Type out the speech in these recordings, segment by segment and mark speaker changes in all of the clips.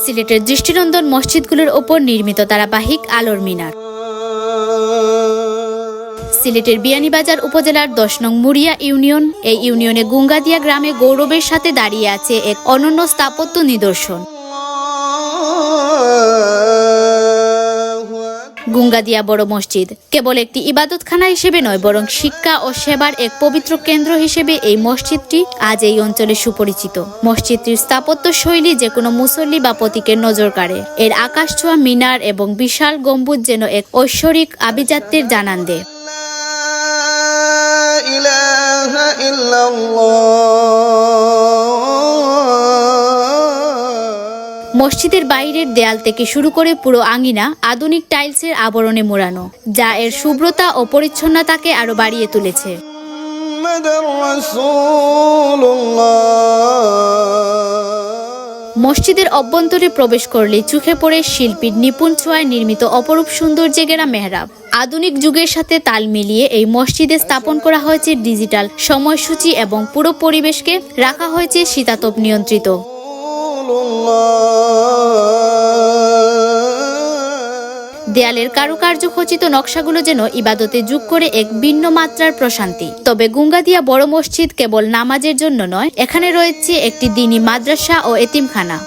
Speaker 1: সিলেটের দৃষ্টিনন্দন মসজিদগুলোর ওপর নির্মিত ধারাবাহিক আলোর মিনার। সিলেটের বিয়ানীবাজার উপজেলার 10 নং মুড়িয়া ইউনিয়ন। এই ইউনিয়নে গুঙ্গাদিয়া গ্রামে গৌরবের সাথে দাঁড়িয়ে আছে এক অনন্য স্থাপত্য নিদর্শন। গুঙ্গাদিয়া বড় মসজিদ কেবল একটি ইবাদতখানা হিসেবে নয়, বরং শিক্ষা ও সেবার এক পবিত্র কেন্দ্র হিসেবে এই মসজিদটি আজ এই অঞ্চলে সুপরিচিত। মসজিদটির স্থাপত্য শৈলী যে কোনো মুসল্লি বা পথিকের নজর কাড়ে। এর আকাশ ছোঁয়া মিনার এবং বিশাল গম্বুজ যেন এক ঐশ্বরিক আভিজাত্যের জানান দেয়। মসজিদের বাইরের দেয়াল থেকে শুরু করে পুরো আঙিনা আধুনিক টাইলসের আবরণে মোড়ানো, যা এর শুভ্রতা ও পরিচ্ছন্নতাকে আরো বাড়িয়ে তুলেছে। মসজিদের অভ্যন্তরে প্রবেশ করলে চোখে পড়ে শিল্পীর নিপুণ ছোঁয়ায় নির্মিত অপরূপ সৌন্দর্যে ঘেরা মেহরাব। আধুনিক যুগের সাথে তাল মিলিয়ে এই মসজিদে স্থাপন করা হয়েছে ডিজিটাল সময়সূচি এবং পুরো পরিবেশকে রাখা হয়েছে শীতাতপ নিয়ন্ত্রিত। দেয়ালের কারুকার্য খচিত নকশাগুলো যেন ইবাদতে যোগ করে এক ভিন্ন মাত্রার প্রশান্তি। তবে গুঙ্গাদিয়া বড় মসজিদ কেবল নামাজের জন্য নয়, এখানে রয়েছে একটি দ্বীনি মাদ্রাসা ও এতিমখানা।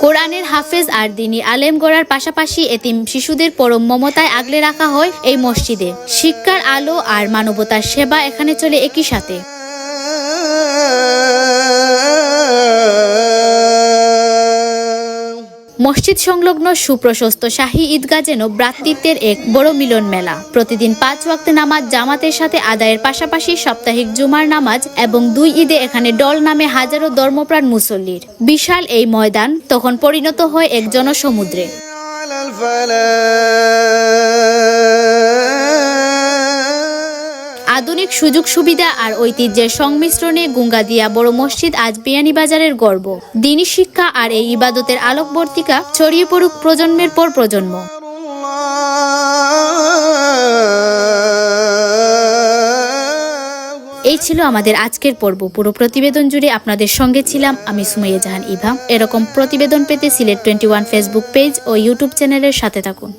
Speaker 1: কোরআনের হাফেজ আর দ্বীনি আলেম গড়ার পাশাপাশি এতিম শিশুদের পরম মমতায় আগলে রাখা হয় এই মসজিদে। শিক্ষার আলো আর মানবতার সেবা এখানে চলে একই সাথে। মসজিদ সংলগ্ন সুপ্রশস্ত শাহী ঈদগাহ যেন ভ্রাতৃত্বের এক বড় মিলন মেলা। প্রতিদিন 5 ওয়াক্ত নামাজ জামাতের সাথে আদায়ের পাশাপাশি সাপ্তাহিক জুমার নামাজ এবং 2 ঈদে এখানে ডল নামে হাজারো ধর্মপ্রাণ মুসল্লির। বিশাল এই ময়দান তখন পরিণত হয় এক জনসমুদ্রে। আধুনিক সুযোগ সুবিধা আর ঐতিহ্যের সংমিশ্রণে গুঙ্গাদিয়া বড় মসজিদ আজ বিয়ানীবাজারের গর্ব। দ্বীনি শিক্ষা আর এই ইবাদতের আলোকবর্তিকা ছড়িয়ে পড়ুক প্রজন্মের পর প্রজন্ম। এই ছিল আমাদের আজকের পর্ব। পুরো প্রতিবেদন জুড়ে আপনাদের সঙ্গে ছিলাম আমি সুমাইয়া জাহান ইভা। এরকম প্রতিবেদন পেতে সিলেট 21 ফেসবুক পেজ ও ইউটিউব চ্যানেলের সাথে থাকুন।